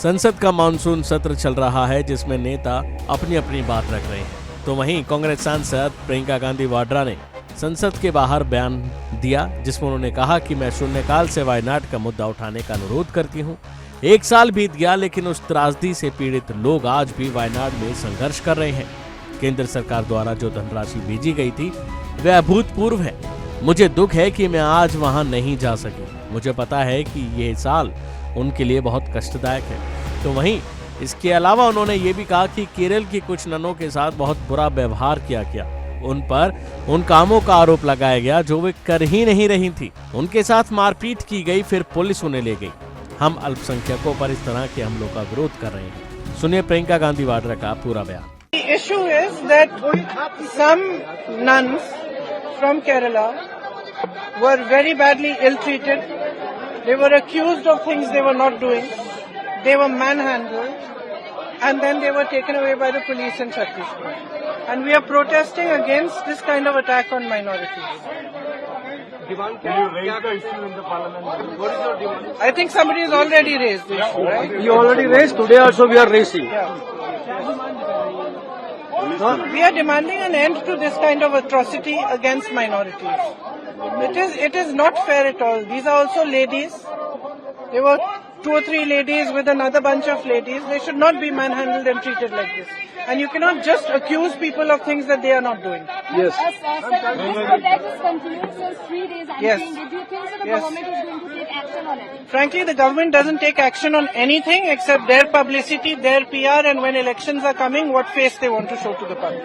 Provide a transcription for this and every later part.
संसद का मानसून सत्र चल रहा है, जिसमें नेता अपनी अपनी बात रख रहे हैं। तो वहीं कांग्रेस सांसद प्रियंका गांधी वाड्रा ने संसद के बाहर बयान दिया, जिसमें उन्होंने कहा कि मैं शून्यकाल से वायनाड का मुद्दा उठाने का अनुरोध करती हूं। 1 साल बीत गया, लेकिन उस त्रासदी से पीड़ित लोग आज भी वायनाड में संघर्ष कर रहे हैं। केंद्र सरकार द्वारा जो धनराशि भेजी गई थी वह अभूतपूर्व है। मुझे दुख है कि मैं आज वहां नहीं जा सकी। मुझे पता है कि यह साल उनके लिए बहुत कष्टदायक है। तो वहीं इसके अलावा उन्होंने ये भी कहा कि केरल की कुछ ननों के साथ बहुत बुरा व्यवहार किया गया। उन पर उन कामों का आरोप लगाया गया जो वे कर ही नहीं रही थी। उनके साथ मारपीट की गई, फिर पुलिस उन्हें ले गई। हम अल्पसंख्यकों पर इस तरह के हमलों का विरोध कर रहे हैं। सुनिए प्रियंका गांधी वाड्रा का पूरा बयान। The issue is that some nuns from Kerala were very badly ill-treated. They were accused of things they were not doing. They were manhandled, and then they were taken away by the police in Chhattisgarh. And we are protesting against this kind of attack on minorities. Can you raise the issue in the parliament? What is your demand? I think somebody has already raised the issue, right? You already raised. Today also we are raising. Yeah. We are demanding an end to this kind of atrocity against minorities. It is not fair at all. These are also ladies. There were 2 or 3 ladies with another bunch of ladies. They should not be manhandled and treated like this. And you cannot just accuse people of things that they are not doing. Yes. This protest is continuing since 3 days. Yes. Do you think that the Yes. government is going to take action on it? Frankly, the government doesn't take action on anything except their publicity, their PR, and when elections are coming, what face they want to show to the public.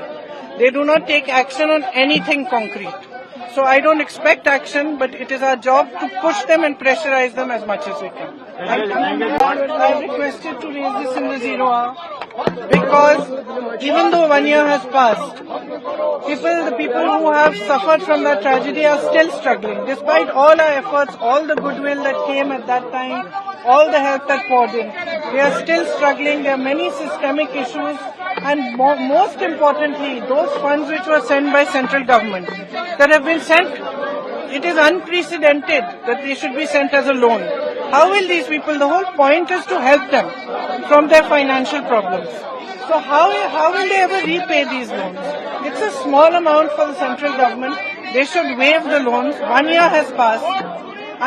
They do not take action on anything concrete. So I don't expect action, but it is our job to push them and pressurize them as much as we can. I requested to raise this in the 0 hour because even though 1 year has passed, the people who have suffered from that tragedy are still struggling. Despite all our efforts, all the goodwill that came at that time, all the help that poured in, they are still struggling. There are many systemic issues, and most importantly, those funds which were sent by central government that have been sent, it is unprecedented that they should be sent as a loan. How will these people, the whole point is to help them from their financial problems. So how will they ever repay these loans? It's a small amount for the central government. They should waive the loans. 1 year has passed.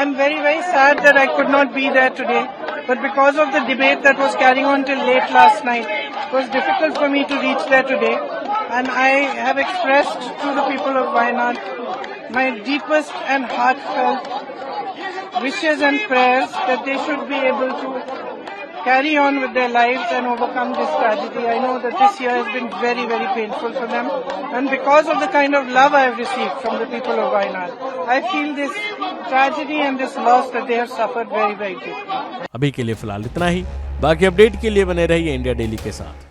I'm very, very sad that I could not be there today. But because of the debate that was carrying on till late last night, it was difficult for me to reach there today. And I have expressed to the people of Wayanad my deepest and heartfelt wishes and prayers that they should be able to carry on with their lives and overcome this tragedy. I know that this year has been very, very painful for them. And because of the kind of love I have received from the people of Wayanad, I feel this tragedy and this loss that they have suffered very, very deeply. अभी के लिए फिलहाल इतना ही। बाकी update के लिए बने रहिए इंडिया डेली के साथ।